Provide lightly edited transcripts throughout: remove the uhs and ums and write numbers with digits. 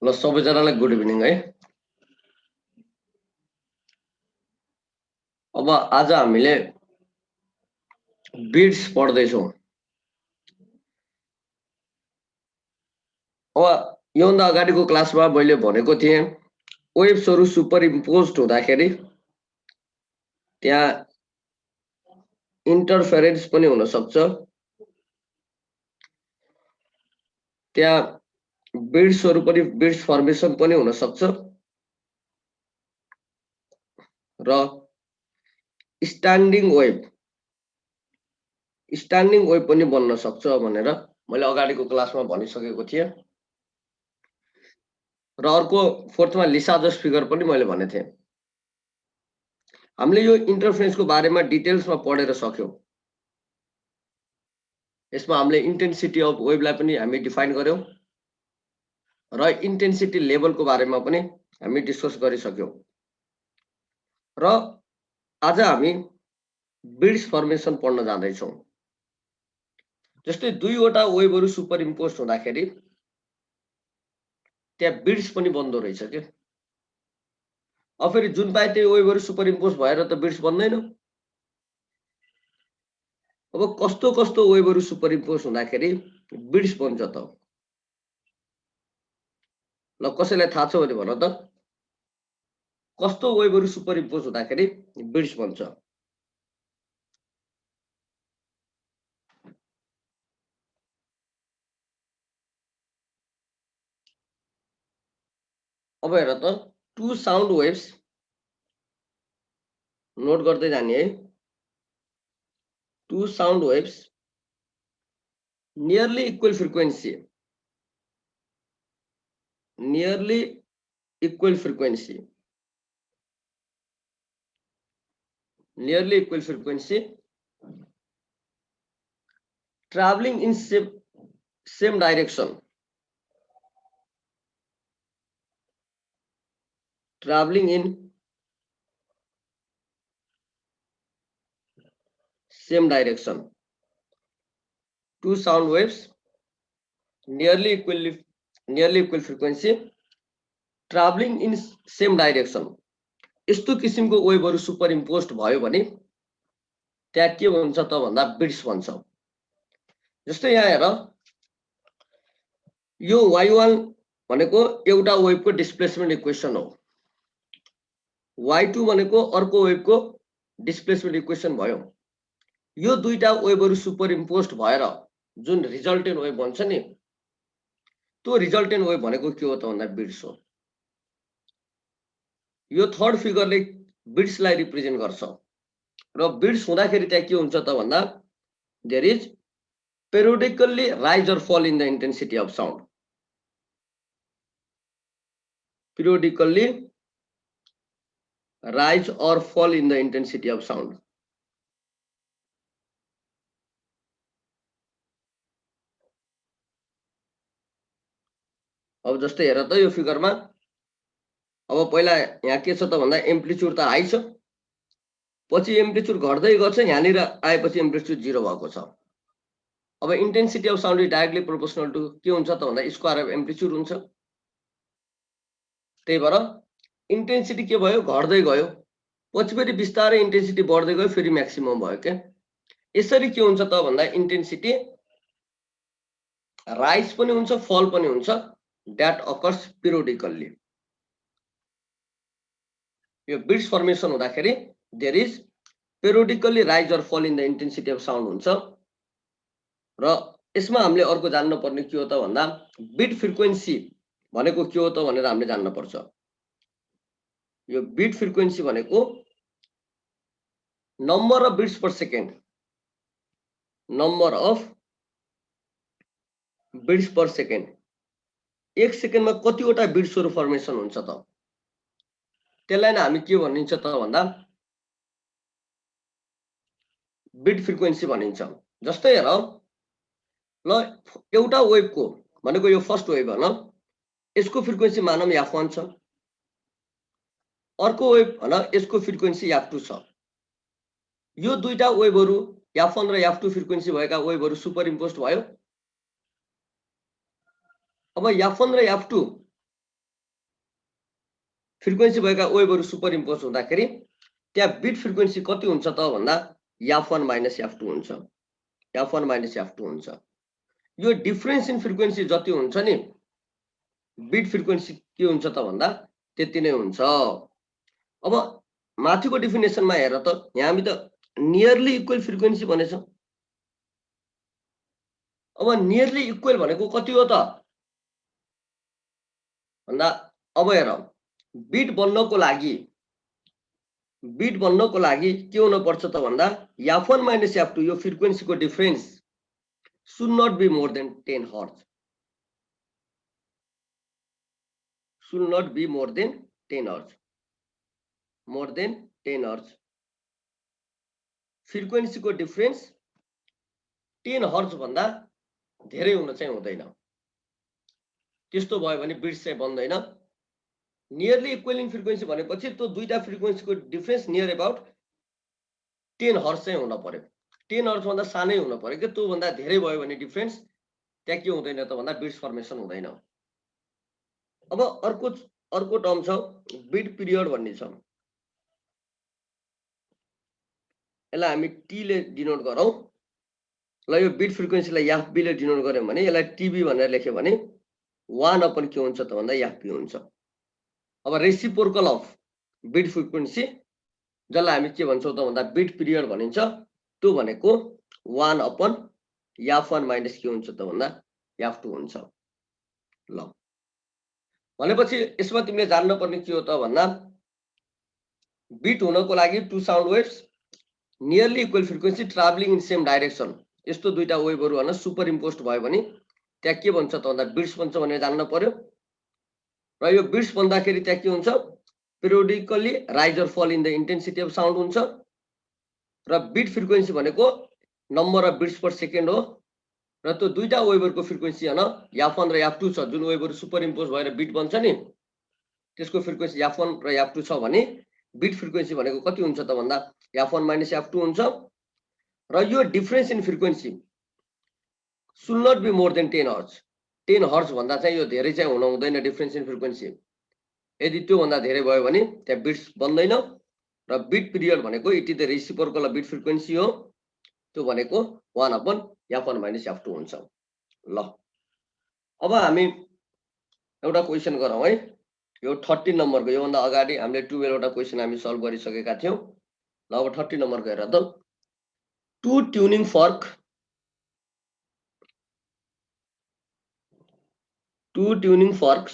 ल सबैजनालाई good evening है। अब आज हामीले बिट्स पढ्दैछौँ। अब योभन्दा अगाडिको क्लासमा मैले भनेको थिएँ वेब्सहरू सुपर इम्पोज्ड हुँदाखेरि त्यहाँ इन्टरफेरेन्स पनि हुन सक्छ, त्यहाँ बिट्सहरू पनि बिट्स फर्मेसन पनि हुन सक्छ र स्ट्यान्डिङ वेब पनि बन्न सक्छ भनेर मैले अगाडिको क्लासमा भनिसकेको थिएँ। र अर्को फोर्थमा लिसाजस फिगर पनि मैले भनेको थिएँ। हामीले यो इन्टरफेरेन्सको बारेमा डिटेल्समा पढेर सक्यौँ। यसमा हामीले इन्टेन्सिटी अफ वेबलाई पनि हामी डिफाइन गर्यौँ र इन्टेन्सिटी लेभलको बारेमा पनि हामी डिस्कस गरिसक्यौँ। र आज हामी बिट्स फर्मेसन पढ्न जाँदैछौँ। जस्तै दुईवटा वेबहरू सुपर इम्पोज हुँदाखेरि त्यहाँ बिट्स पनि बन्दो रहेछ के। अब फेरि जुन पाए त्यही वेबहरू सुपर इम्पोज भएर त बिट्स बन्दैन। अब कस्तो कस्तो वेबहरू सुपर इम्पोज हुँदाखेरि बिट्स बन्छ त? ल कसैलाई थाहा छ भने भन त, कस्तो वेबहरू सुपर इम्पोज हुँदाखेरि बिट्स बन्छ? अब हेर त, टु साउन्ड वेव्स नोट गर्दै जाने है। Two sound waves nearly equal frequency, traveling in same direction, traveling in same direction. Two sound waves nearly equal frequency traveling in same direction. यस्तो किसिमको वेबहरू सुपर इम्पोज्ड भयो भने त्यहाँ के हुन्छ त भन्दा बिट्स बन्छ। जस्तै यहाँ हेर, यो y1 भनेको एउटा वेबको डिस्प्लेसमेन्ट इक्वेसन हो, y2 भनेको अर्को वेबको डिस्प्लेसमेन्ट इक्वेसन भयो। यो दुईटा वेबहरू सुपर इम्पोज्ड भएर जुन रिजल्टेन्ट वेब बन्छ नि, त्यो रिजल्टेन्ट वेब भनेको के हो त भन्दा बिट्स हो। यो थर्ड फिगरले बिट्सलाई रिप्रेजेन्ट गर्छ र बिट्स हुँदाखेरि त्यहाँ के हुन्छ त भन्दा there is periodically rise or fall in the intensity of sound, periodically rise or fall in the intensity of sound. अब जस्तै हेर त यो फिगरमा, अब पहिला यहाँ के छ त भन्दा एम्प्लिट्युड त हाई छ, पछि एम्प्लिट्युड घट्दै गर्छ, यहाँनिर आएपछि एम्प्लिट्युड 0 भएको छ। अब intensity of sound is directly proportional to के हुन्छ त भन्दा स्क्वायर अफ एम्प्लिट्युड हुन्छ। त्यही भएर इन्टेन्सिटी के भयो, घट्दै गयो, पछि फेरि बिस्तारै इन्टेन्सिटी बढ्दै गयो, फेरि म्याक्सिमम भयो के। यसरी के हुन्छ त भन्दा इन्टेन्सिटी राइज पनि हुन्छ, फल पनि हुन्छ, द्याट अकर्स पिरियोडिकल्ली। यो बिट्स फर्मेसन हुँदाखेरि there is periodically rise or fall in the intensity of sound हुन्छ। र यसमा हामीले अर्को जान्न पर्ने के हो त भन्दा बिट फ्रिक्वेन्सी भनेको के हो त भनेर हामीले जान्न पर्छ। यो बिट फ्रिक्वेन्सी भनेको number of bits per second, number of bits per second, एक सेकेन्डमा कतिवटा बिट्सहरू फर्मेसन हुन्छ त, त्यसलाई नै हामी के भनिन्छ त भन्दा बिट फ्रिक्वेन्सी भनिन्छ। जस्तै हेर ल, एउटा वेबको भनेको यो फर्स्ट वेब हो न, यसको फ्रिक्वेन्सी मानौँ f1 छ, अर्को वेब भन यसको फ्रिक्वेन्सी f2 छ। यो दुईटा वेबहरू f1 र f2 फ्रिक्वेन्सी भएका वेबहरू सुपर इम्पोज्ड भयो। अब f1 र f2 फ्रिक्वेन्सी भएका वेभहरू सुपर इम्पोज हुँदाखेरि त्यहाँ बिट फ्रिक्वेन्सी कति हुन्छ त भन्दा f1 माइनस f2 हुन्छ, f1 माइनस f2 हुन्छ। यो डिफरेन्स इन फ्रिक्वेन्सी जति हुन्छ नि बिट फ्रिक्वेन्सी के हुन्छ त भन्दा त्यति नै हुन्छ। अब माथिको डेफिनेसनमा हेर त, यहाँ हामी त नियरली इक्वल फ्रिक्वेन्सी भनेछ। अब नियरली इक्वल भनेको कति हो त भन्दा अब हेर बिट बन्नको लागि के हुन पर्छ त भन्दा f1 माइनस f2 यो फ्रिक्वेन्सीको difference should not be more than 10 hertz, should not be more than 10 hertz, more than 10 hertz। फ्रिक्वेन्सीको डिफरेन्स 10 हर्ट्ज भन्दा धेरै हुन चाहिँ हुँदैन। त्यस्तो भयो भने बिट्स चाहिँ बन्दैन। नियरली इक्वलिङ फ्रिक्वेन्सी भनेपछि त्यो दुईटा फ्रिक्वेन्सीको डिफरेन्स नियर अबाउट 10 हर्ट्ज चाहिँ हुन पर्यो। 10 हर्ट्ज भन्दा सानै हुन पर्यो कि त्यो भन्दा धेरै भयो भने डिफरेन्स त्यहाँ के हुँदैन त भन्दा बिट्स फर्मेसन हुँदैन। अब अर्को टर्म छ बिट पिरियड भन्ने छ। यसलाई हामी टी ले डिनोट गरौँ। ल यो बिट फ्रिक्वेन्सीलाई एफबी ले डिनोट गर्यौं भने यसलाई टीबी भनेर लेख्यो भने 1 अपन के हुन्छ त भन्दा एफबी हुन्छ। अब रेसिप्रोकल अफ बिट फ्रिक्वेन्सी जसलाई हामी के भन्छौं त भन्दा बिट पिरियड भनिन्छ, त्यो भनेको 1 अपन f1 माइनस के हुन्छ त भन्दा f2 हुन्छ। ल भनेपछि यसमा तिमीले जान्न पर्ने के हो त भन्दा बिट हुनको लागि two sound waves nearly equal frequency travelling in same direction, यस्तो दुईटा वेभहरू हैन सुपर इम्पोज्ड भयो भने त्यहाँ के भन्छ त भन्दा बिट्स बन्छ भनेर जान्न पर्यो। र यो बिट्स भन्दाखेरि त्यहाँ के हुन्छ पेरियोडिकली rise or fall in the intensity of sound हुन्छ। र बिट फ्रिक्वेन्सी भनेको number of bits per second हो। र त्यो दुईटा वेभरको फ्रिक्वेन्सी हैन f1 र f2 छ। जुन वेभहरू सुपर इम्पोज भएर बिट बन्छ नि त्यसको फ्रिक्वेन्सी f1 र f2 छ भने बिट फ्रिक्वेन्सी भनेको कति हुन्छ त भन्दा f1 माइनस f2 हुन्छ। र यो difference in frequency should not be more than 10 hertz. 10 hertz भन्दा चाहिँ यो धेरै चाहिँ हुन हुँदैन डिफरेन्स इन फ्रिक्वेन्सी। यदि त्यो भन्दा धेरै भयो भने त्यहाँ बिट्स बन्दैन। र बिट पिरियड भनेको it is the reciprocal of beet frequency हो, त्यो भनेको 1 अपन f1 माइनस f2 हुन्छ। ल अब हामी एउटा क्वेशन गरौँ है। यो 13 नम्बरको, यो भन्दा अगाडि हामीले 12 वटा क्वेशन हामी सल्भ गरिसकेका थियौं। ल अब 13 नम्बरको हेर त। टु ट्युनिङ फर्क, two tuning forks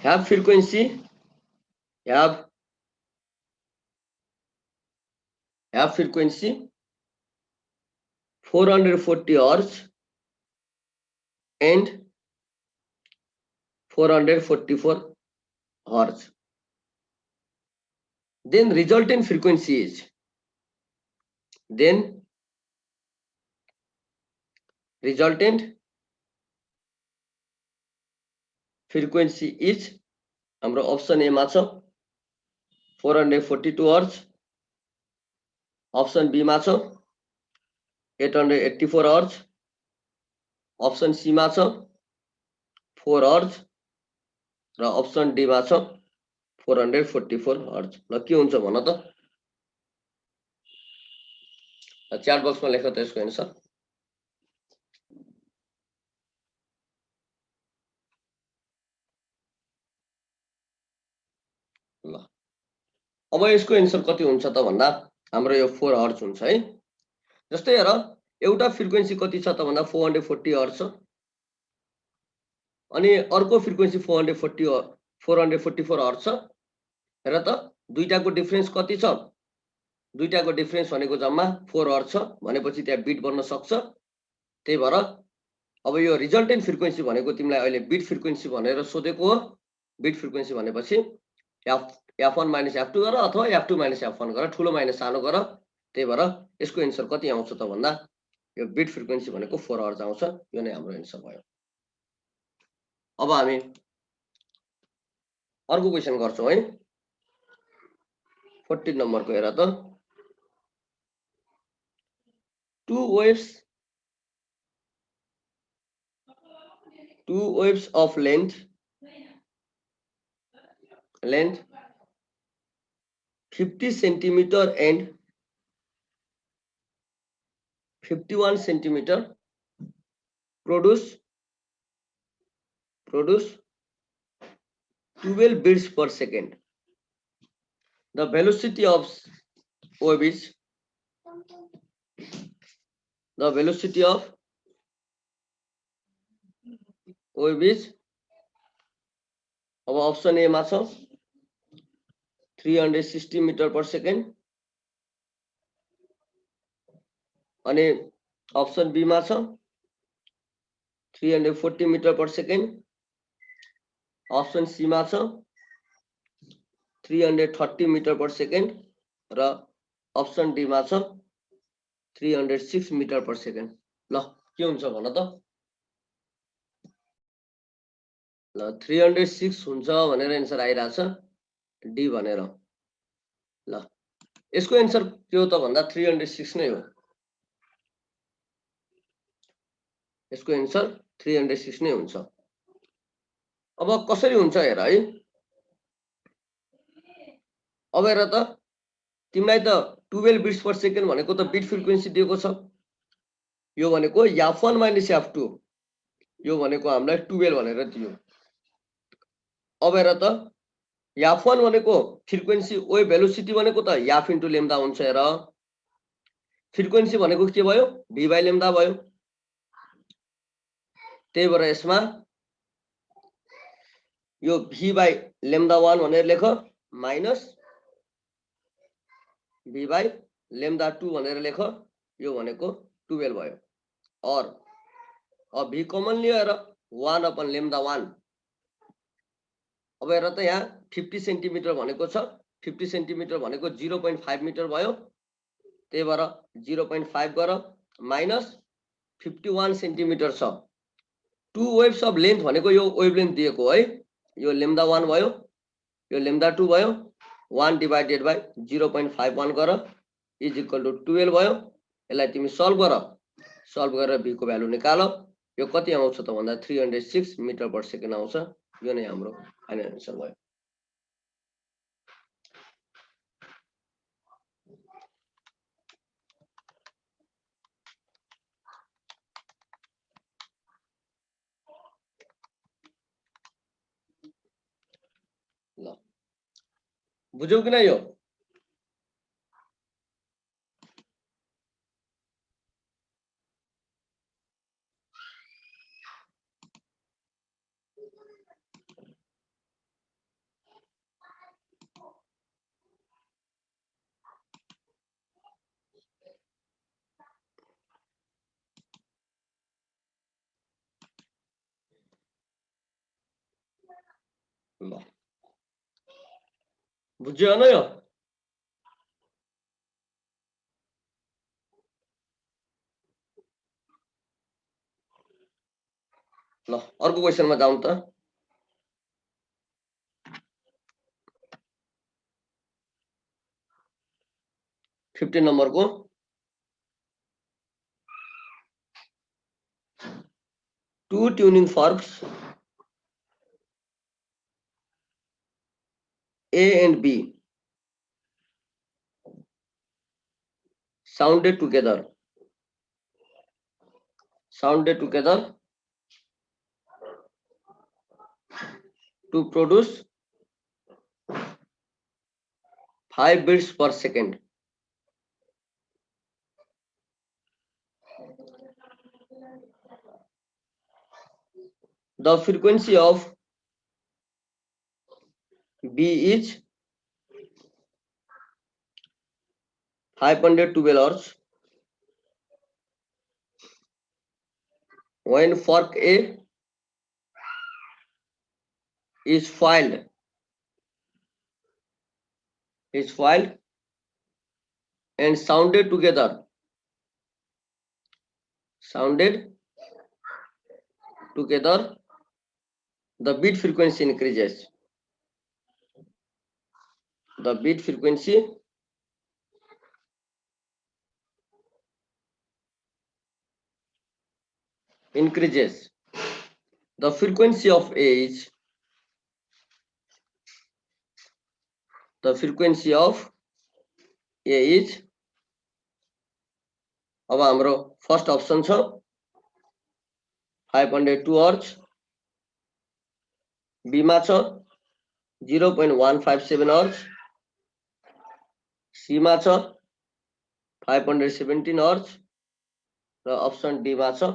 have frequency 440 hertz and 444 hertz. Then resultant frequency is हाम्रो अप्सन ए मा छ 442 हर्ट्ज, अप्सन बी मा छ 884 हर्ट्ज, अप्सन सी मा छ 4 हर्ट्ज र अप्सन डी मा छ 444 हर्ट्ज। ल के हुन्छ भन त, च्याट बक्समा लेख त यसको एन्सर। ल अब यसको एन्सर कति हुन्छ त भन्दा हाम्रो यो 4 हर्ट्ज हुन्छ है। जस्तै हेर एउटा फ्रिक्वेन्सी कति छ त भन्दा 440 हर्ट्ज छ, अनि अर्को फ्रिक्वेन्सी 444 हर्ट्ज छ। हेर त दुईटाको डिफरेन्स कति छ, दुईटाको डिफरेन्स भनेको जम्मा 4 हर्ट्ज छ भनेपछि त्यहाँ बिट बन्न सक्छ। त्यही भएर अब यो रिजल्टेन्ट फ्रिक्वेन्सी भनेको तिमीलाई अहिले बिट फ्रिक्वेन्सी भनेर सोधेको हो। बिट फ्रिक्वेन्सी भनेपछि f1 माइनस f2 गर अथवा f2 माइनस f1 गर, ठुलो माइनस सानो गर। त्यही भएर यसको एन्सर कति आउँछ त भन्दा यो बिट फ्रिक्वेन्सी भनेको 4 हर्ट्ज आउँछ। यो नै हाम्रो एन्सर भयो। अब हामी अर्को क्वेशन गर्छौं है। 14 नम्बरको हेर त। two waves of length length 50 centimeter and 51 centimeter produce 12 beats per second. The velocity of wave is अब ऑप्शन ए मा छ 360 मीटर पर सेकेन्ड अनि ऑप्शन बी मा छ 340 metre per second option C मा छ 330 मीटर पर सेकेन्ड र option D मा छ 306 मीटर पर सेकेन्ड। ल के हुन्छ भन त? ल 306 हुन्छ भनेर एन्सर आइराछ डी भनेर। ल यसको एन्सर के हो त भन्दा 306 नै हो। यसको एन्सर 306 नै हुन्छ। अब कसरी हुन्छ हेर है। अब हेर त तिमीलाई त 12 बिट्स पर सेकेन्ड भनेको त बिट फ्रिक्वेन्सी दिएको छ। यो भनेको f1 - f2 यो भनेको हामीलाई 12 भनेर दियो। अब हेर त f1 भनेको फ्रिक्वेन्सी वेभ भेलोसिटी भनेको त f * लेम्डा हुन्छ। हेर फ्रिक्वेन्सी भनेको के भयो v/λ भयो। त्यही भएर यसमा यो v/λ1 भनेर लेख माइनस v/λ2 भनेर लेख। यो भनेको 12 भयो। और अब v कमन लियो हेर 1/λ1। अब हेर त यहाँ 50 सेन्टिमिटर भनेको छ। 50 सेन्टिमिटर भनेको 0.5 मिटर भयो। त्यही भएर 0.5 गर माइनस 51 सेन्टिमिटर छ। 2 वेव्स अफ लेन्थ भनेको यो वेभ लेन्थ दिएको है। यो λ1 भयो यो λ2 भयो। 1 डिवाइडेड बाइ 0.51 गर इज इक्वल टु 12 भयो। यसलाई तिमी सल्भ गरेर v को भ्यालु निकाल। यो कति आउँछ त भन्दा 306 मिटर पर सेकेन्ड आउँछ। यो नै हाम्रो फाइनल एन्सर भयो। ल बुझ्यौ कि नै यो? ल बुझ्यो न यो? ल अर्को क्वेशनमा जाउँ त। 15 नम्बरको 2 tuning forks A and B sounded together to produce 5 beats per second. The frequency of B is 512 Hz. When fork A is filed and sounded together, the beat frequency increases. The beat frequency increases. The frequency of A is the frequency of A is, अब हाम्रो first option छ 502 hertz, be मा छ 0.157 hertz, C मा छ 517 hertz र option D मा छ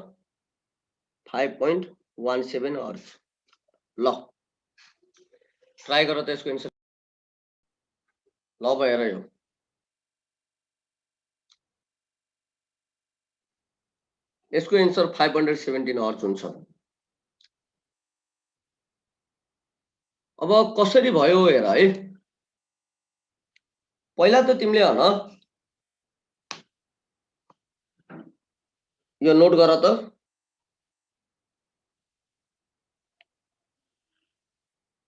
5.17 हर्ट्ज। ल ट्राई गर त यसको एन्सर। ल भएर यो यसको एन्सर 517 हर्ट्ज हुन्छ। अब कसरी भयो हेर है, पहिला त तिमीले हन यो नोट गर त,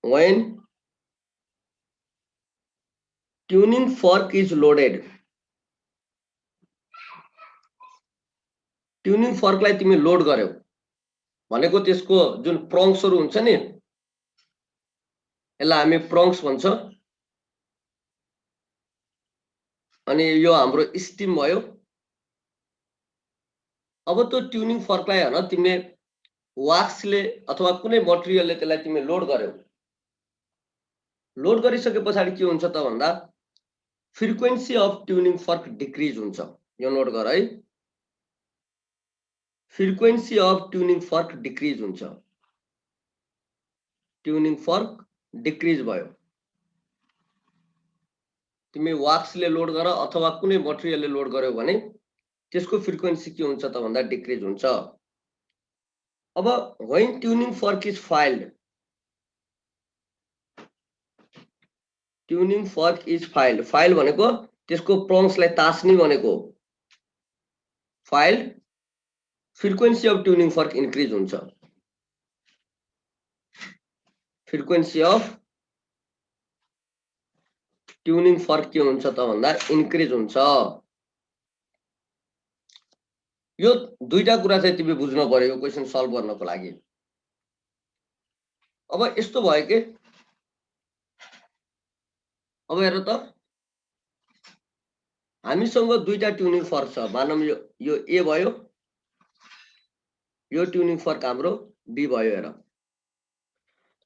when tuning fork is loaded, tuning फर्कलाई तिमी लोड गर्यौ भनेको त्यसको जुन प्रोङ्सहरु हुन्छ नि, यसलाई हामी प्रोङ्स भन्छ, अनि यो हाम्रो स्टिम भयो। अब त्यो ट्युनिङ फर्कलाई हैन तिमीले वाक्सले अथवा कुनै मटेरियलले त्यसलाई तिमी लोड गर्यौ, लोड गरिसके पछाडी के हुन्छ त भन्दा फ्रिक्वेन्सी अफ ट्युनिङ फर्क डिक्रिज हुन्छ। यो नोट गर है, फ्रिक्वेन्सी अफ ट्युनिङ फर्क डिक्रिज हुन्छ। ट्युनिङ फर्क डिक्रिज भयो, तिमी वाक्सले लोड गर अथवा कुनै मटेरियलले लोड गर्यौ भने त्यसको फ्रिक्वेन्सी के हुन्छ त भन्दा डिक्रिज हुन्छ। अब when tuning fork is filed, tuning फर्क इज फाइल्ड, फाइल भनेको त्यसको प्रोङ्सलाई तास्ने भनेको, फाइल्ड फ्रिक्वेन्सी अफ ट्युनिङ फर्क इन्क्रिज हुन्छ। फ्रिक्वेन्सी अफ ट्युनिङ फर्क के हुन्छ त भन्दा इन्क्रिज हुन्छ। यो दुईटा कुरा चाहिँ तिमी बुझ्नु पर्यो यो क्वेशन सल्भ गर्नको लागि। अब यस्तो भयो के, अब हेर त हामीसँग दुईटा ट्युनिङ फर्क छ, मानौं यो ए भयो, यो ट्युनिङ फर्क हाम्रो बी भयो। हेर,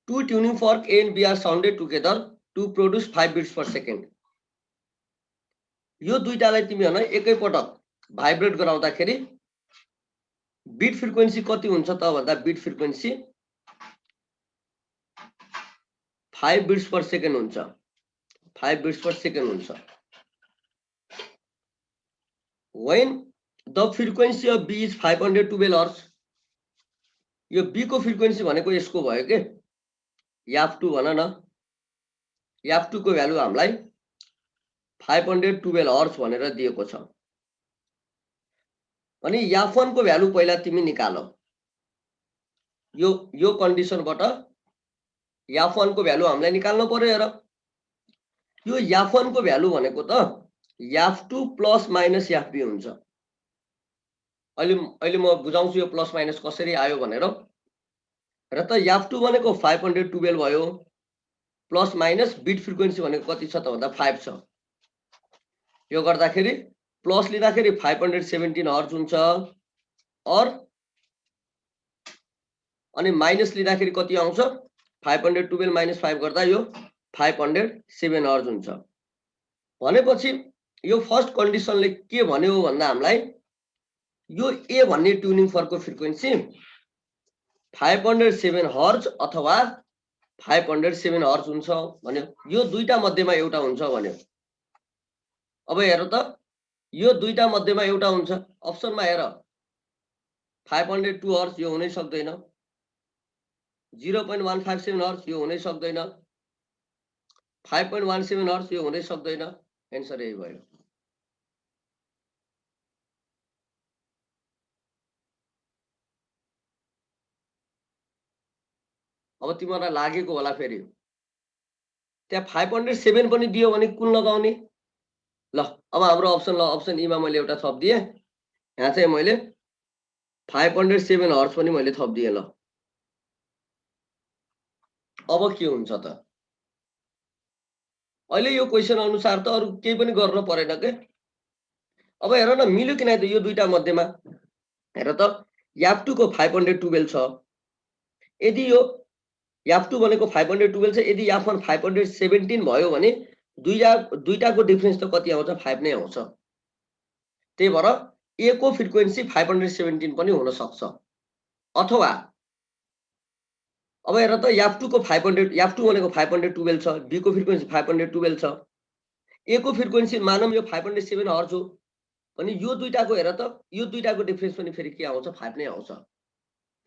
two tuning fork A and B are sounded together to produce 5 beats per second. यो दुईटालाई तिमी हैन एकै पटक भाइब्रेट गराउँदाखेरि बिट फ्रिक्वेन्सी कति हुन्छ त भन्दा beet frequency 5 beats per second हुन्छ। 5 बिट्स पर सेकेन्ड हुन्छ। when the frequency of B is 512 hertz, यो B को फ्रिक्वेन्सी भनेको यसको भयो के याफ2 भन न, याफ2 को भ्यालु हामीलाई 512 हर्ट्ज भनेर दिएको छ। अनि याफ1 को भ्यालु पहिला तिमी निकाल। यो कन्डिसनबाट याफ1 को भ्यालु हामीलाई निकाल्नु पर्यो। हेर, यो याफ1 को भ्यालु भनेको त याफ2 प्लस माइनस याफबी हुन्छ। अहिले म बुझाउँछु यो प्लस माइनस कसरी आयो भनेर। र त याफ2 भनेको 512 भयो, प्लस माइनस बिट फ्रिक्वेन्सी भनेको कति छ त भन्दा 5 छ। यो गर्दाखेरि प्लस लिँदाखेरि 517 हर्ट्ज हुन्छ, और अनि माइनस लिँदाखेरि कति आउँछ 512 माइनस 5 गर्दा यो 507 हर्ट्ज हुन्छ। भनेपछि यो फर्स्ट कन्डिसनले के भन्यो भन्दा हामीलाई यो ए भन्ने ट्युनिङ फर्कको फ्रिक्वेन्सी 507 हर्ट्ज अथवा 507 हर्ट्ज हुन्छ भन्यो। यो दुईटा मध्येमा एउटा हुन्छ भन्यो। अब हेर त, यो दुईटा मध्येमा एउटा हुन्छ। अप्सनमा हेर 502 हर्ट्ज यो हुनै सक्दैन, 0.157 हर्ट्ज यो हुनै सक्दैन, 5.17 हर्ट्ज यो हुनै सक्दैन। एन्सर यही भयो। अब तिमीलाई लागेको होला फेरि त्यहाँ 507 पनि दियो भने कुन लगाउने। ल अब हाम्रो अप्सन, ल अप्सन ई मा मैले एउटा थप दिए, यहाँ चाहिँ मैले 507 हर्ट्ज पनि मैले थप दिए। ल अब के हुन्छ त, अहिले यो क्वेसन अनुसार त अरु केही पनि गर्न परेन के। अब हेर न मिल्यो कि नै त यो दुईटा मध्येमा। हेर त याफ2 को 512 छ। यदि यो याफ2 भनेको 512 छ, यदि याफ1 517 भयो भने दुईटाको डिफरेन्स त कति आउँछ? 5 नै आउँछ। त्यही भएर ए को फ्रिक्वेन्सी 517 पनि हुन सक्छ। अथवा अब हेर त याफ2 को 500 याफ2 भनेको 512 छ, बी को फ्रिक्वेन्सी 512 छ, ए को फ्रिक्वेन्सी मानौँ यो 507 हर्ज हो भने यो दुईटाको हेर त यो दुईटाको डिफरेन्स पनि फेरि के आउँछ? 5 नै आउँछ।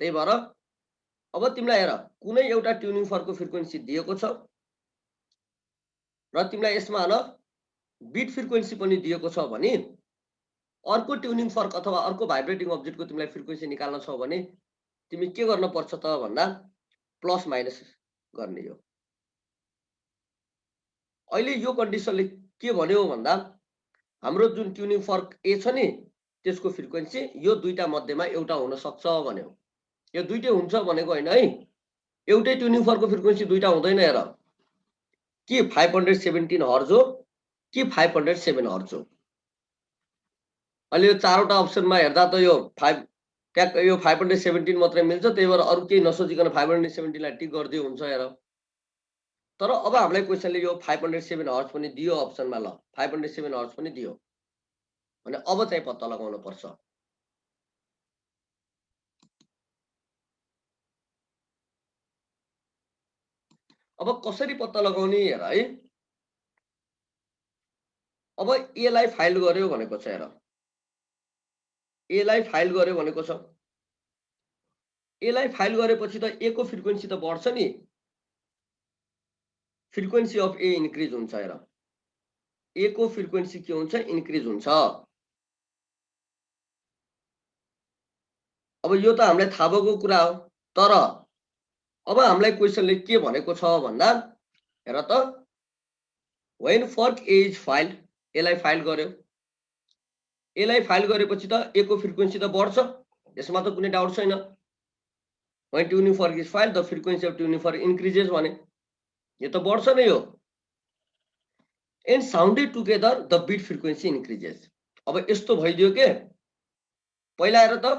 त्यही भएर अब तिमीलाई हेर कुनै एउटा ट्युनिङ फर्कको फ्रिक्वेन्सी दिएको छ र तिमीलाई यसमा न बिट फ्रिक्वेन्सी पनि दिएको छ भने अर्को ट्युनिङ फर्क अथवा अर्को भाइब्रेटिङ अब्जेक्टको तिमीलाई फ्रिक्वेन्सी निकाल्न छ भने तिमी के गर्न पर्छ त भन्दा प्लस माइनस गर्ने हो। अहिले यो कन्डिसनले के भन्यो भन्दा हाम्रो जुन ट्युनिङ फर्क ए छ नि त्यसको फ्रिक्वेन्सी यो दुईटा मध्येमा एउटा हुन सक्छ भन्यो। यो दुईटै हुन्छ भनेको हैन है, एउटै ट्युनिङ फर्कको फ्रिक्वेन्सी दुईटा हुँदैन। हेर के 517 हर्ज हो कि 507 हर्ज हो। अहिले यो चारवटा अप्सनमा हेर्दा त यो 517 मात्रै मिल्छ, त्यही भएर अरु केही नसोचिकन 517 लाई टिक गर्दियो हुन्छ। हेर तर अब हामीलाई क्वेशनले यो 507 हर्ज पनि दियो अप्सनमा, ल 507 हर्ज पनि दियो भने अब चाहिँ पत्ता लगाउनु पर्छ। अब कसरी पत्ता लगाउने हेर है। अब ए लाई फाइल गर्यो भनेको छ। हेर ए लाई फाइल गर्यो भनेको छ। ए लाई फाइल गरेपछि त ए को फ्रिक्वेन्सी त बढ्छ नि, फ्रिक्वेन्सी अफ ए इन्क्रिज हुन्छ। हेर ए को फ्रिक्वेन्सी के हुन्छ? इन्क्रिज हुन्छ। अब यो त हामीलाई थाहा भएको कुरा हो, तर अब हामीलाई क्वेशनले के भनेको छ भन्दा हेर त व्हेन फर्क ए इज फाइल्ड, ए लाई फाइल गर्यो, ए लाई फाइल गरेपछि त ए को फ्रिक्वेन्सी त बढ्छ, यसमा त कुनै डाउट छैन। व्हेन ट्युनिङ फर्क is filed the frequency of tuning फर्क इन्क्रिजेस भने यो त बढ्छ नै हो। And sounded together the beet frequency increases. अब यस्तो भइदियो के पहिला हेर त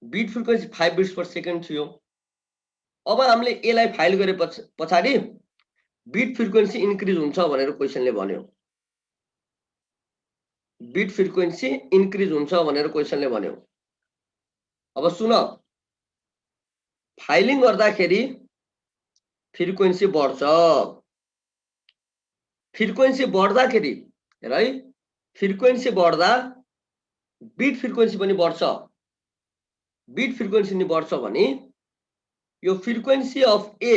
beet frequency 5 beats per second थियो। अब हामीले ए लाई फाइल गरे पछाडि बिट फ्रिक्वेन्सी इन्क्रिज हुन्छ भनेर क्वेशनले भन्यो। बिट फ्रिक्वेन्सी इन्क्रिज हुन्छ भनेर क्वेशनले भन्यो। अब सुन, फाइलिङ गर्दाखेरि फ्रिक्वेन्सी बढ्छ। फ्रिक्वेन्सी बढ्दाखेरि हेर है, फ्रिक्वेन्सी बढ्दा बिट फ्रिक्वेन्सी पनि बढ्छ। बिट फ्रिक्वेन्सी नि बढ्छ भने यो फ्रिक्वेन्सी अफ ए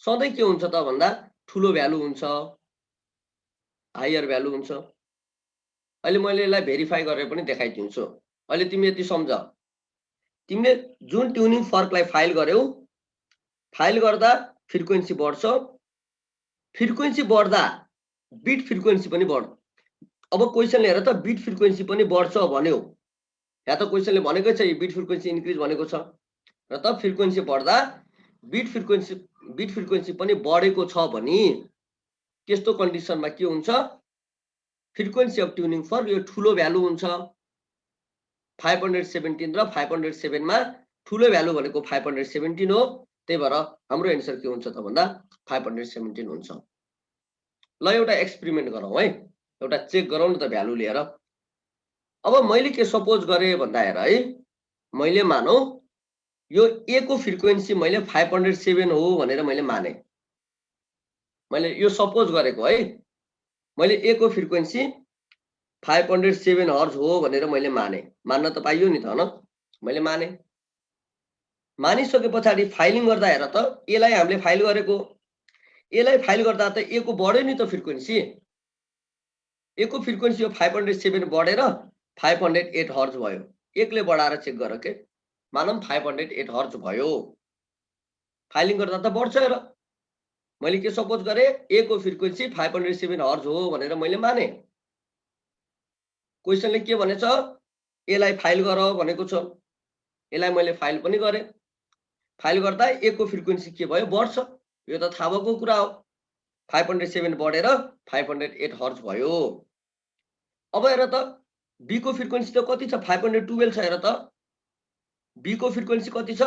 सधैँ के हुन्छ त भन्दा ठुलो भ्यालु हुन्छ, हायर भ्यालु हुन्छ। अहिले मैले यसलाई भेरिफाई गरेर पनि देखाइदिन्छु। अहिले तिमी यति सम्झ, तिमीले जुन ट्युनिङ फर्कलाई फाइल गर्यौ, फाइल गर्दा फ्रिक्वेन्सी बढ्छ, फ्रिक्वेन्सी बढ्दा बिट फ्रिक्वेन्सी पनि बढ्छ। अब क्वेशनले हेर त बिट फ्रिक्वेन्सी पनि बढ्छ भन्यो, या त क्वेशनले भनेकै छ बिट फ्रिक्वेन्सी इन्क्रिज भनेको छ, र त फ्रिक्वेन्सी बढ्दा बिट फ्रिक्वेन्सी पनि बढेको छ भने त्यस्तो कन्डिसनमा के हुन्छ? फ्रिक्वेन्सी अफ ट्युनिङ फर्क यो ठुलो भ्यालु हुन्छ। 517 र 507 मा ठुलो भ्यालु भनेको 517 हो। त्यही भएर हाम्रो एन्सर के हुन्छ त भन्दा 517 हुन्छ। ल एउटा एक्सपेरिमेन्ट गरौँ है, एउटा चेक गरौँ न त भ्यालु लिएर। अब मैले के सपोज गरे भन्दा हेर है, मैले मानौ यो ए को फ्रिक्वेन्सी मैले 507 हो भनेर मैले माने। मैले यो सपोज गरेको है, मैले ए को फ्रिक्वेन्सी 507 हर्ज हो भनेर मैले माने। मान्न त पाइयो नि त हैन, मैले माने। मानिसके पछाडि फाइलिङ गर्दा हेर त ए लाई हामीले फाइल गरेको, ए लाई फाइल गर्दा त ए को बढ्यो नि त फ्रिक्वेन्सी। ए को फ्रिक्वेन्सी यो 507 बढेर 508 हर्ज भयो। एकले बढाएर चेक गर के, मानौँ 508 हर्ज भयो। फाइलिङ गर्दा त बढ्छ। हेर मैले के सपोज गरे, ए को फ्रिक्वेन्सी 507 हर्ज हो भनेर मैले माने। क्वेशनले के भनेछ? ए लाई फाइल गर भनेको छ। ए लाई मैले फाइल पनि गरे। फाइल गर्दा ए को फ्रिक्वेन्सी के भयो? बढ्छ। यो त थाहा भएको कुरा हो। 507 बढेर 508 हर्ज भयो। अब हेर त बी को फ्रिक्वेन्सी त कति छ 512 छ। हेर त बी को फ्रिक्वेन्सी कति छ,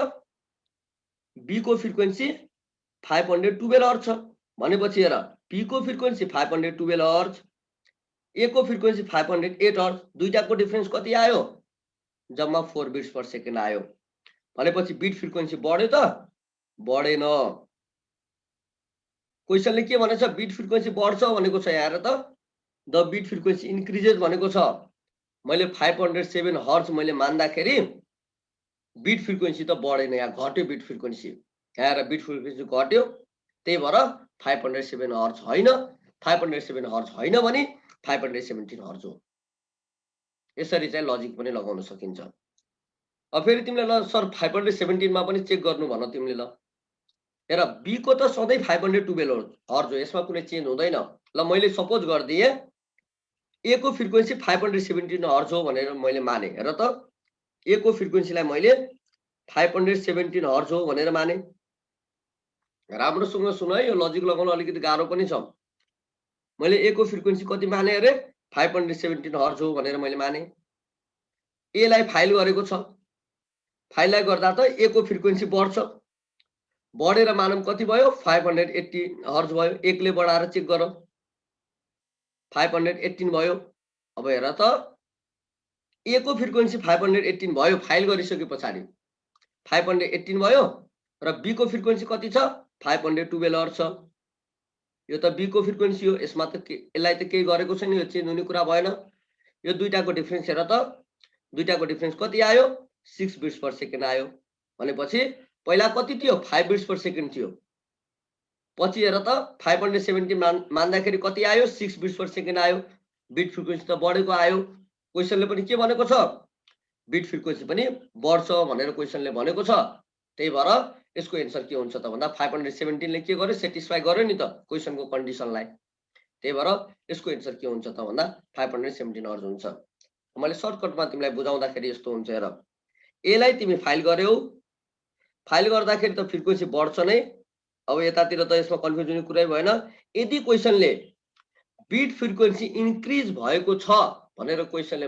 बी को फ्रिक्वेन्सी 512 हर्ज छ भनेपछि हेर पी को फ्रिक्वेन्सी 512 हर्ज, ए को फ्रिक्वेन्सी 508 हर्ज, दुईटाको डिफरेन्स कति आयो, जम्मा 4 बिट्स पर सेकेन्ड आयो भनेपछि बिट फ्रिक्वेन्सी बढ्यो त बढेन। क्वेशनले के भनेछ बिट फ्रिक्वेन्सी बढ्छ भनेको छ। यहाँ हेर त द बिट फ्रिक्वेन्सी इन्क्रिजेस भनेको छ। मैले 507 हर्ज मैले मान्दाखेरि बिट फ्रिक्वेन्सी त बढेन, यहाँ घट्यो बिट फ्रिक्वेन्सी। यहाँ हेर बिट फ्रिक्वेन्सी घट्यो, त्यही भएर 507 हर्ज होइन। 507 हर्ज होइन भने 517 हर्ज हो। यसरी चाहिँ लजिक पनि लगाउन सकिन्छ। अब फेरि तिमीले ल सर 517 मा पनि चेक गर्नु भन तिमीले। ल हेर बी को त सधैँ 512 हर्ज हो, यसमा कुनै चेन्ज हुँदैन। ल मैले सपोज गरिदिएँ ए को फ्रिक्वेन्सी 517 हर्ज हो भनेर मैले माने। हेर त ए को फ्रिक्वेन्सीलाई मैले 517 हर्ज हो भनेर माने। राम्रोसँग सुन है, यो लजिक लगाउन अलिकति गाह्रो पनि छ। मैले ए को फ्रिक्वेन्सी कति माने अरे 517 हर्ज हो भनेर मैले माने। ए लाई फाइल गरेको छ, फाइललाई गर्दा त ए को फ्रिक्वेन्सी बढ्छ, बढेर मानौँ कति भयो 580 हर्ज भयो। एकले बढाएर चेक गर 518 भयो। अब हेर त ए को फ्रिक्वेन्सी 518 भयो, फाइल गरिसके पछाडि 518 भयो र बी को फ्रिक्वेन्सी कति छ 512 हर्ज छ। यो त बी को फ्रिक्वेन्सी हो, यसमा त यसलाई त केही गरेको छैन, यो चेन्ज हुने कुरा भएन। यो दुईटाको डिफरेन्स हेर त, दुईटाको डिफरेन्स कति आयो 6 बिट्स पर सेकेन्ड आयो भनेपछि पहिला कति थियो 5 बिट्स पर सेकेन्ड थियो, पछि हेर त 517 मान्दाखेरि कति आयो 6 बिट्स पर सेकेन्ड आयो। बिट फ्रिक्वेन्सी त बढेको आयो। क्वेशनले पनि के भनेको छ बिट फ्रिक्वेन्सी पनि बढ्छ भनेर क्वेशनले भनेको छ। त्यही भएर यसको एन्सर के हुन्छ त भन्दा 517 ले के गर्यो सेटिस्फाई गर्यो नि त क्वेशनको कन्डिसनलाई। त्यही भएर यसको एन्सर के हुन्छ त भन्दा 517 हर्ज हुन्छ। मैले सर्टकटमा तिमीलाई बुझाउँदाखेरि यस्तो हुन्छ। हेर ए लाई तिमी फाइल गर्यौ, फाइल गर्दाखेरि त फ्रिक्वेन्सी बढ्छ नै। अब यतातिर त यसमा कन्फ्युज हुने कुरै भएन। यदि क्वेशनले बिट फ्रिक्वेन्सी इन्क्रिज भएको छ भनेर क्वेशनले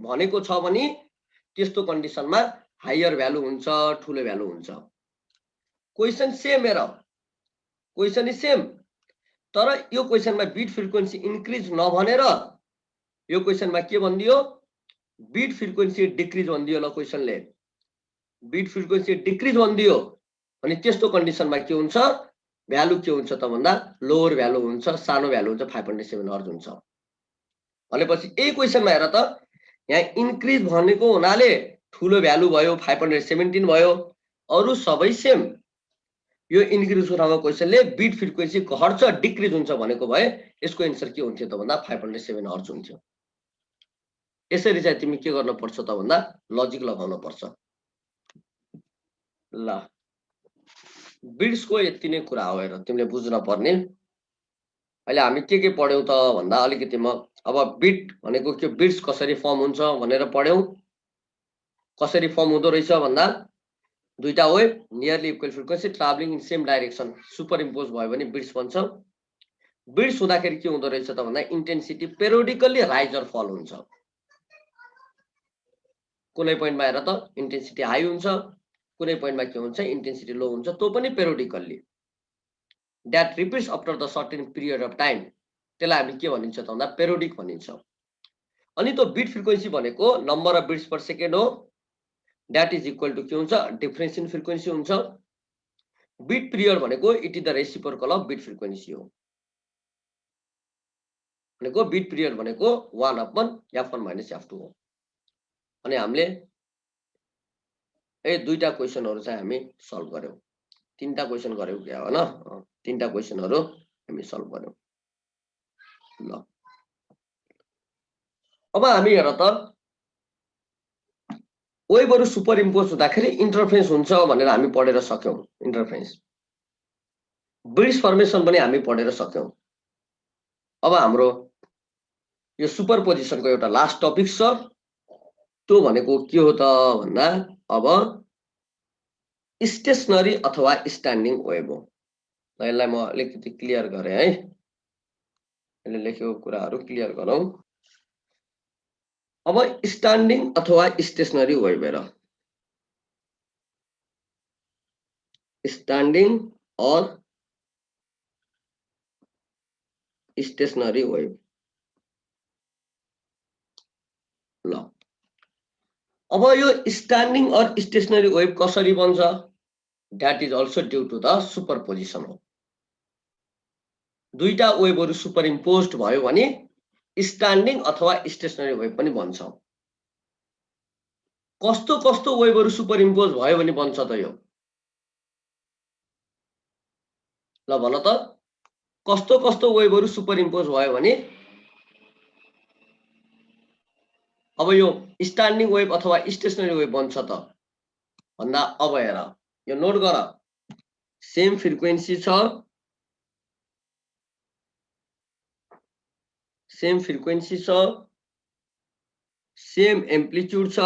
भनेको छ भने त्यस्तो कन्डिसनमा हायर भ्यालु हुन्छ, ठुलो भ्यालु हुन्छ। क्वेशन सेम हेर, क्वेशन इज सेम, तर यो क्वेशनमा बिट फ्रिक्वेन्सी इन्क्रिज नभनेर यो क्वेशनमा के भनिदियो बिट फ्रिक्वेन्सी डिक्रिज भनिदियो। ल क्वेशनले बिट फ्रिक्वेन्सी डिक्रिज भनिदियो अनि त्यस्तो कन्डिसनमा के हुन्छ भ्यालु के हुन्छ त भन्दा लोवर भ्यालु हुन्छ, सानो भ्यालु हुन्छ 5.7 हर्ज हुन्छ। भनेपछि यही क्वेशनमा हेर त यहाँ इन्क्रिज भनेको हुनाले ठुलो भ्यालु भयो 517 भयो, अरु सबै सेम। यो इन्क्रिजको ठाउँमा क्वेशनले बिट फ्रिक्वेन्सी घट्छ डिक्रिज हुन्छ भनेको भए यसको एन्सर के हुन्थ्यो त भन्दा 5.7 हर्ज हुन्थ्यो। यसरी चाहिँ तिमी के गर्न पर्छ त भन्दा लजिक लगाउन पर्छ। ल बिट्सको यति नै कुरा हो। हेर तिमीले बुझ्न पर्ने अहिले हामी के पढ्यौ त भन्दा अलिकति म अब बिट भनेको के बिट्स कसरी फर्म हुन्छ भनेर पढ्यौ। कसरी फर्म हुँदो रहेछ भन्दा दुईटा wave nearly equal frequency travelling in same direction superimpose भयो भने बिट्स बन्छ। बिट्स हुँदाखेरि के हुँदो रहेछ त भन्दा इन्टेन्सिटी पेरियोडिकल्ली राइज अर फल हुन्छ। कुनै पोइन्टमा हेर त इन्टेन्सिटी हाई हुन्छ, कुनै पोइन्टमा के हुन्छ इन्टेन्सिटी लो हुन्छ, त्यो पनि periodically that repeats after the certain period of time. त्यसलाई हामी के भनिन्छ त भन्दा पेरियोडिक भनिन्छ। अनि त्यो बिट फ्रिक्वेन्सी भनेको number of bits per second हो, दैट इज इक्वल टु के हुन्छ डिफरेन्स इन फ्रिक्वेन्सी हुन्छ। बिट पिरियड भनेको it is the reciprocal of beet frequency हो। भनेको बिट पिरियड भनेको 1/f1 - f2 हो। अनि हामीले दुईटा क्वेशनहरु चाहिँ हामी सल्भ गर्यौ, तीनटा क्वेशन गर्यौ क्या हो न, तीनटा क्वेशनहरु हामी सल्भ गर्यौ। ल अब हामी हेर त वेभहरु सुपर इम्पोज हुँदाखेरि इन्टरफेरेन्स हुन्छ भनेर हामी पढेर सक्यौ। इन्टरफेरेन्स बिट्स फर्मेसन पनि हामी पढेर सक्यौ। अब हाम्रो यो सुपरपोजिसनको एउटा लास्ट टपिक छ, त्यो भनेको के हो त भन्दा अब स्टेशनरी अथवा स्ट्यान्डिङ वेभ हो। ल यसलाई म अलिकति क्लियर गरेँ है, यसले लेखेको कुराहरू क्लियर गरौँ। अब स्ट्यान्डिङ अथवा स्टेसनरी वेभ हेर, स्ट्यान्डिङ और स्टेसनरी वेभ। ल अब यो स्ट्यान्डिङ और स्टेसनरी वेभ कसरी बन्छ? That is also due to the superposition हो। दुईटा वेभहरू सुपरइम्पोज्ड भयो भने स्ट्यान्डिङ अथवा स्टेसनरी वेभ पनि बन्छ। कस्तो कस्तो वेभहरू सुपरइम्पोज भयो भने बन्छ त यो? ल भन त, कस्तो कस्तो वेभहरू सुपरइम्पोज भयो भने अब यो स्ट्यान्डिङ वेभ अथवा स्टेसनरी वेभ बन्छ त भन्दा अब हेर, यो नोट गर, सेम फ्रिक्वेन्सी छ, सेम फ्रिक्वेन्सी छ, सेम एम्प्लिट्युड छ,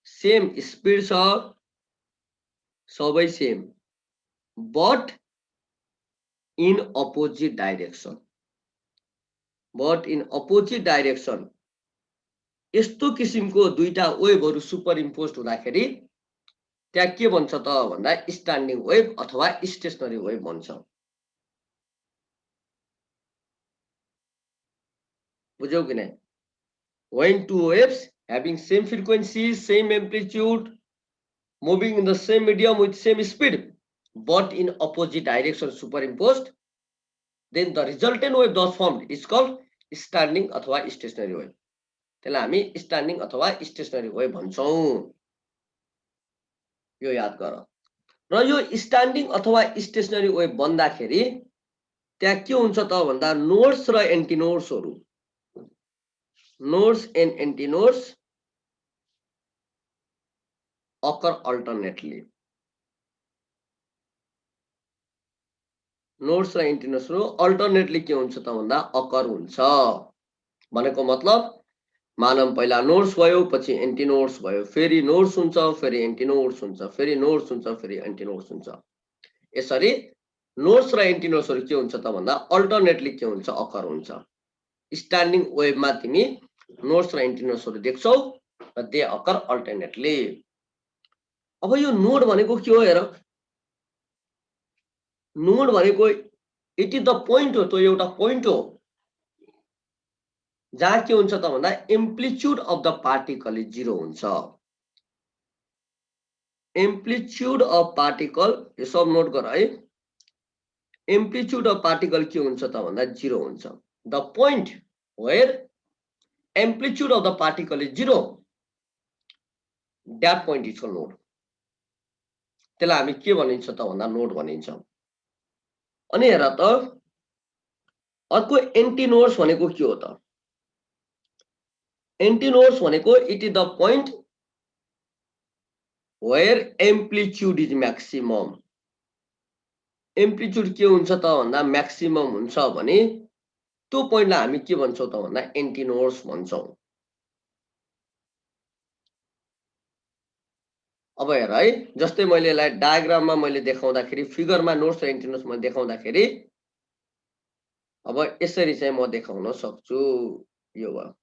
सेम स्पिड छ, सबै same, but in opposite direction. But in opposite direction यस्तो किसिमको दुईटा वेभहरू सुपरइम्पोज्ड हुँदाखेरि त्यहाँ के बन्छ त भन्दा स्ट्यान्डिङ वेभ अथवा स्टेसनरी वेभ बन्छ। बुझ्यौ कि नै? When two waves having same frequency, same amplitude, moving in the same medium with same speed, but in opposite direction superimposed, then the resultant wave thus formed is called standing अथवा stationary wave. त्यसलाई हामी standing अथवा stationary wave भन्छौं। यो याद गर। र यो standing अथवा stationary wave बन्दाखेरि त्यहाँ के हुन्छ त भन्दा नोड्स र एन्टिनोड्सहरू, nodes and antinodes occur alternately. Nodes र एन्टिनोड्सहरू अल्टरनेटली के हुन्छ त भन्दा अकर हुन्छ। भनेको मतलब मानम पहिला नोड्स भयो, पछि एन्टिनोड्स भयो, फेरि नोड्स हुन्छ, फेरि एन्टिनोड्स हुन्छ, फेरि नोड्स हुन्छ, फेरि एन्टिनोड्स हुन्छ। यसरी नोड्स र एन्टिनोड्सहरू के हुन्छ त भन्दा अल्टरनेटली के हुन्छ, अकर हुन्छ। स्ट्यान्डिङ वेभमा तिमी नोड्स र एन्टिनोड्सहरू देख्छौ र दे अकर अल्टरनेटली। अब यो नोड भनेको के हो हेर, नोड भनेको इट इज द पोइन्ट हो, त्यो एउटा पोइन्ट हो जहाँ के हुन्छ त भन्दा amplitude of the particle is 0 हुन्छ। एम्प्लिट्युड अफ पार्टिकल, यो सब नोट गर है, एम्प्लिट्युड अफ पार्टिकल के हुन्छ त भन्दा 0 हुन्छ। The point where amplitude of the particle is 0, that point is called node. त्यसलाई हामी के भनिन्छ त भन्दा नोड भनिन्छ। अनि हेर त अर्को एन्टिनोड्स भनेको के हो त? एन्टिनोड्स भनेको it is the point where amplitude is maximum. Amplitude के हुन्छ त भन्दा म्याक्सिमम हुन्छ भने त्यो पोइन्टलाई हामी के भन्छौं त भन्दा एन्टिनोड्स भन्छौं। अब हेर है, जस्तै मैले यसलाई डायग्राममा मैले देखाउँदाखेरि, फिगरमा नोड्स र एन्टिनोड्स मैले देखाउँदाखेरि अब यसरी चाहिँ म देखाउन सक्छु। यो भयो,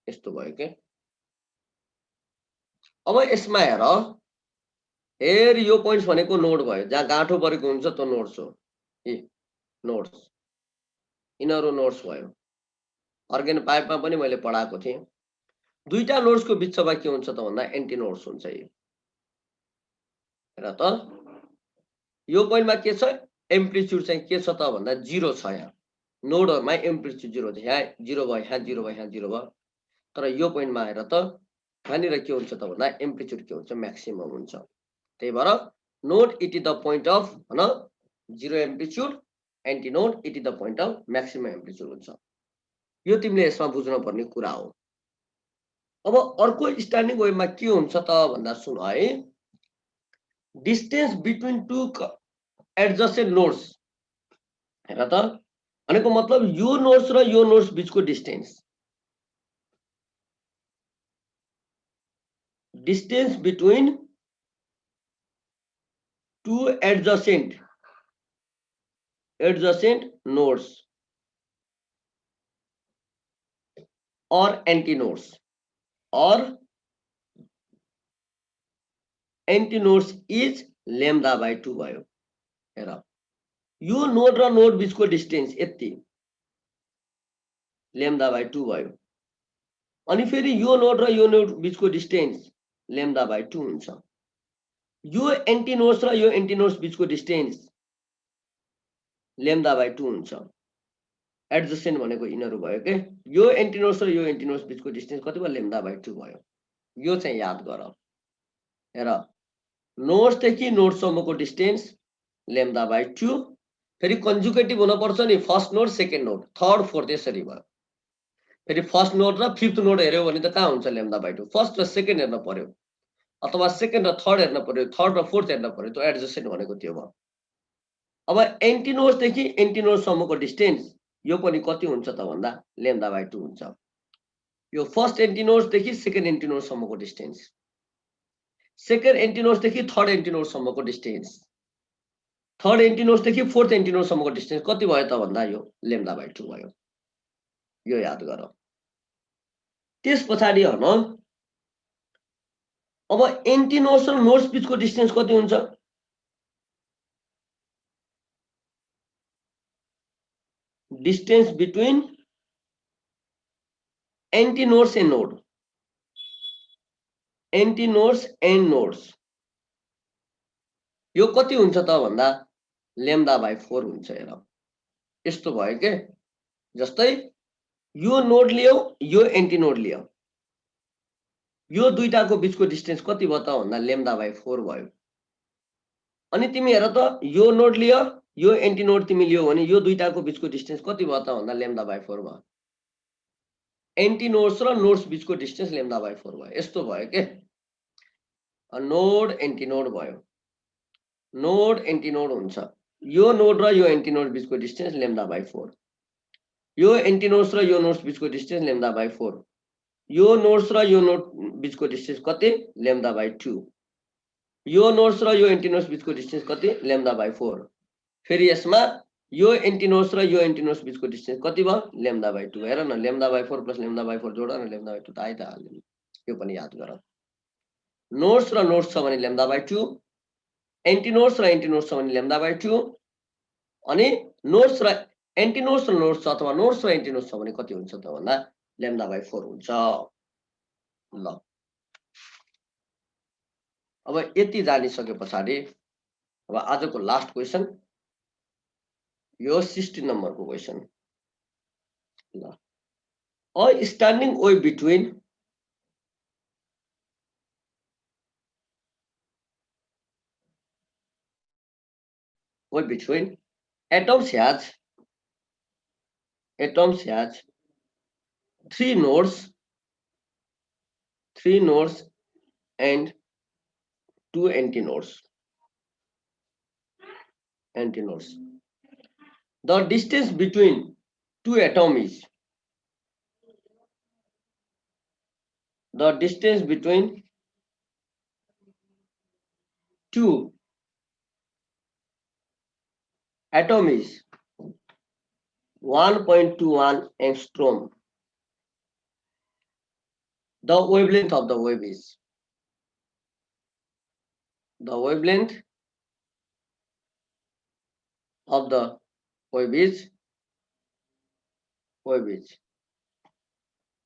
यस्तो भयो के। अब यसमा हेर यो पोइन्ट्स भनेको नोड भयो, जहाँ गाँठो परेको हुन्छ त्यो नोड्स हो। नोड्स, यिनीहरू नोड्स भयो। अर्गेन पाइपमा पनि मैले पढाएको थिएँ। दुईटा नोड्सको बिचमा के हुन्छ त भन्दा एन्टिनोड्स हुन्छ। हेर त यो पोइन्टमा के छ, एम्प्लिट्युड चाहिँ के छ त भन्दा 0 छ। यहाँ नोडहरुमा एम्प्लिट्युड 0 छ, यहाँ 0 भयो, यहाँ 0 भयो, यहाँ 0 भयो। तर यो पोइन्टमा हेर त यहाँनिर के हुन्छ त भन्दा एम्प्लिट्युड के हुन्छ, म्याक्सिमम हुन्छ। त्यही भएर node it is the point of हैन 0 amplitude, antinode it is the point of maximum amplitude हुन्छ। यो तिमीले यसमा बुझ्न पर्ने कुरा हो। अब अर्को स्ट्यान्डिङ वेभमा के हुन्छ त भन्दा सुन है, distance between two adjacent nodes. हेर त भनेको मतलब यो नोड्स र यो नोड्स बिचको distance, distance between two adjacent nodes or antinodes is lambda by 2 भयो। हेर यो नोड र नोड बीचको डिस्टेन्स यति lambda by 2 भयो। अनि फेरि यो नोड र यो नोड बीचको डिस्टेन्स lambda by 2 हुन्छ। यो एन्टिनोड्स र यो एन्टिनोड्स बीचको डिस्टेन्स lambda by 2 हुन्छ। एडजसेन्ट भनेको यिनीहरु भयो के। यो एन्टिनोड्स र यो एन्टिनोड्स बीचको डिस्टेन्स कति भयो lambda by 2 भयो। यो चाहिँ याद गर। हेर नोड्स देखि नोड सम्मको डिस्टेन्स lambda by 2 फेरि कन्जुगेटिभ हुन पर्छ नि first node second node third fourth यसरी भयो। फेरि फर्स्ट नोड र फिफ्थ नोड हेर्यो भने त कहाँ हुन्छ lambda by 2 फर्स्ट र सेकेन्ड हेर्न पर्यो अथवा सेकेन्ड र थर्ड हेर्न पर्यो थर्ड र फोर्थ हेर्न पर्यो त्यो एडजसेन्ट भनेको त्यो भयो। अब एन्टिनोड्स देखि एन्टिनोड सम्मको डिस्टेन्स यो पनि कति हुन्छ त भन्दा lambda by 2 हुन्छ। यो फर्स्ट एन्टिनोड्स देखि सेकेन्ड एन्टिनोड सम्मको डिस्टेन्स सेकेन्ड एन्टिनोड्स देखि थर्ड एन्टिनोड सम्मको डिस्टेन्स थर्ड एन्टिनोड्स देखि फोर्थ एन्टिनोड सम्मको डिस्टेन्स कति भयो त भन्दा यो lambda by 2 भयो। यो याद गर। त्यसपछि हेर्न अब एन्टिनोड्स र नोड्स बीचको डिस्टेन्स कति हुन्छ distance between antinodes and node antinodes and nodes यो कति हुन्छ त भन्दा lambda by 4 हुन्छ। हेर यस्तो भयो के जस्तै यो नोड लियो यो एन्टिनोड लियो यो दुईटाको बीचको डिस्टेन्स कति भयो त भन्दा lambda by 4 भयो। अनि तिमी हेर त यो नोड लियो यो एन्टिनोड तिमी लियो भने यो दुईटाको बीचको डिस्टेन्स कति भयो त भन्दा lambda by 4 भयो। एन्टिनोड्स र नोड्स बीचको डिस्टेन्स lambda by 4 भयो। यस्तो भयो के नोड एन्टिनोड भयो नोड एन्टिनोड हुन्छ। यो नोड र यो एन्टिनोड बीचको डिस्टेन्स lambda by 4 यो एन्टिनोड्स र यो नोड्स बीचको डिस्टेन्स lambda by 4 यो नोड्स र यो नोड बीचको डिस्टेन्स कति lambda by 2 यो नोड्स र यो एन्टिनोड्स बीचको डिस्टेन्स कति lambda by 4 फेरि यसमा यो एन्टिनोड्स र यो एन्टिनोड्स बीचको डिस्टेन्स कति भयो lambda by 2 हेर न lambda by 4 plus lambda by 4 जोड न lambda by 2 त आइ त हाल्यो। यो पनि याद गर। नोड्स र नोड्स छ भने lambda by 2 एन्टिनोड्स र एन्टिनोड्स छ भने lambda by 2 अनि नोड्स र एन्टिनोड्स र नोड्स छ अथवा नोड्स र एन्टिनोड्स छ भने कति हुन्छ त भन्दा lambda by 4 हुन्छ। ल अब यति जानिसकेपछि अब आजको लास्ट क्वेशन यो 16 नम्बरको क्वेशन। ल a standing wave between atoms has 3 nodes and 2 antinodes. The distance between two atoms is 1.21 angstrom. The wavelength of the wave is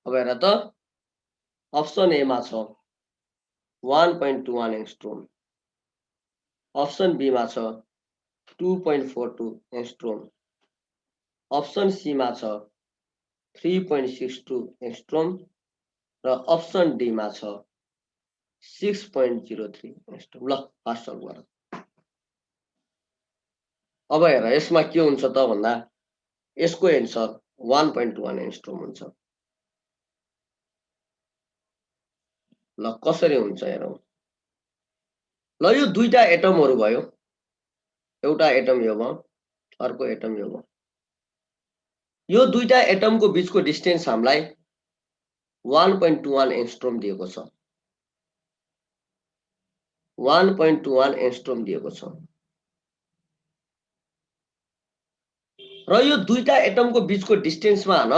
अब हेर त अप्सन ए मा छ 1.21 एङ्स्ट्रोम अप्सन बी मा छ 2.42 एङ्स्ट्रोम अप्सन सी मा छ 3.62 एङ्स्ट्रोम र अप्सन डी मा छ 6.03 एङ्स्ट्रोम। ल फास्ट सल्भ गर। अब हेर यसमा के हुन्छ त भन्दा यसको एन्सर 1.21 एङ्स्ट्रोम हुन्छ। ल कसरी हुन्छ हेरौं। ल यो दुईटा एटमहरु भयो एउटा एटम यो भयो अर्को एटम यो भयो। यो दुईटा एटमको बीचको डिस्टेन्स हामीलाई 1.21 एङ्स्ट्रोम दिएको छ। 1.21 एंगस्ट्रोम दिएको छ र यो दुईटा एटमको बीचको डिस्टेन्समा हन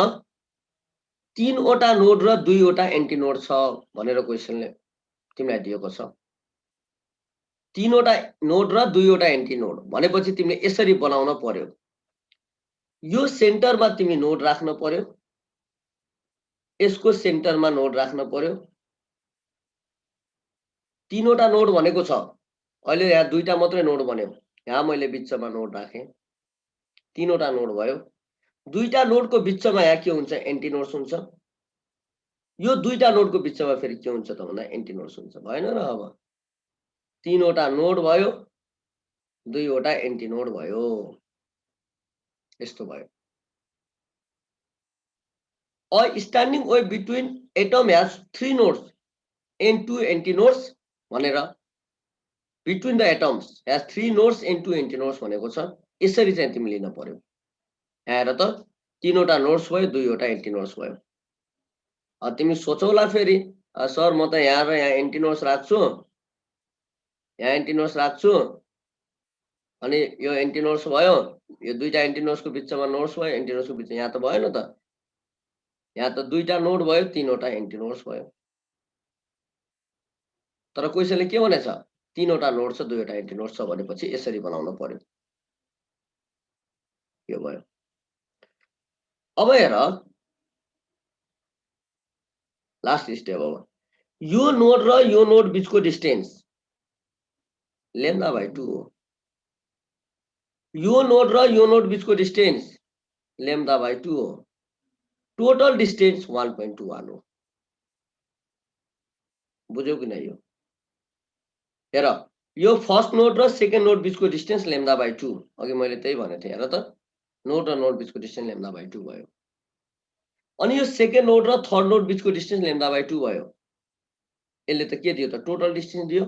3 वटा नोड र 2 वटा एन्टी नोड छ भनेर क्वेशनले तिमीलाई दिएको छ 3 वटा नोड र 2 वटा एन्टी नोड भनेपछि तिमीले यसरी बनाउन पर्यो यो सेन्टरमा तिमी नोड राख्न पर्यो यसको सेन्टरमा नोड राख्न पर्यो 3 वटा नोड भनेको छ अहिले यहाँ दुईटा मात्रै नोड बन्यो यहाँ मैले बीचमा नोड राखे 3 वटा नोड भयो दुईटा नोडको बीचमा यहाँ के हुन्छ एन्टी नोड्स हुन्छ यो दुईटा नोडको बीचमा फेरि के हुन्छ त भन्दा एन्टी नोड्स हुन्छ भएन र अब 3 वटा नोड भयो 2 वटा एन्टी नोड भयो यस्तो भयो a standing wave between atom has 3 nodes and 2 anti nodes भनेर between the atoms has 3 nodes and 2 anti nodes भनेको छ यसरी चाहिँ तिमी लिन पर्यो यहाँ हेर त 3 वटा नोड्स भयो 2 वटा एन्टी नोड्स भयो तिमी सोचौला फेरि सर म त यहाँ र यहाँ एन्टी नोड्स राख्छु यहाँ एन्टी नोड्स राख्छु अनि यो एन्टी नोड्स भयो यो दुईटा एन्टी नोड्सको बीचमा नोड्स भयो एन्टी नोड्सको बीच यहाँ त भएन त यहाँ त दुईटा नोड भयो 3 वटा एन्टी नोड्स भयो तर क्वेशनले के भनेछ 3 वटा नोड छ 2 वटा एन्टी नोड छ भनेपछि यसरी बनाउन पर्यो यो भयो अब हेर लास्ट स्टेप अब यो नोड र यो नोड बीचको डिस्टेन्स लेम्डा बाइ 2 हो यो नोड र यो नोड बीचको डिस्टेन्स लेम्डा बाइ 2 हो टोटल डिस्टेन्स 1.21 हो बुझ्यौ कि नै यो हेर यो फर्स्ट नोड र सेकेन्ड नोड बीचको डिस्टेन्स लेम्डा बाइ 2 अघि मैले त्यही भनेको थिएँ हेर त नोड र नोड बीचको डिस्टेन्स लेम्डा बाइ 2 भयो अनि यो सेकेन्ड नोड र थर्ड नोड बीचको डिस्टेन्स लेम्डा बाइ 2 भयो यसले त के दियो त टोटल डिस्टेन्स दियो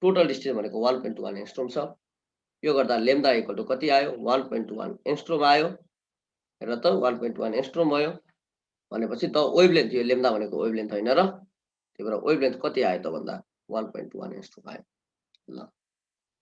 टोटल डिस्टेन्स भनेको 1.21 एंगस्ट्रोम छ यो गर्दा लेम्डा इक्वल टु कति आयो 1.1 एंगस्ट्रोम आयो हेर त 1.1 एंगस्ट्रोम भयो भनेपछि त वेभलेन्थ यो लेम्डा भनेको वेभलेन्थ हैन र त्यही भएर वेभलेन्थ कति आयो त भन्दा 1.1 एंगस्ट्रोम आयो ल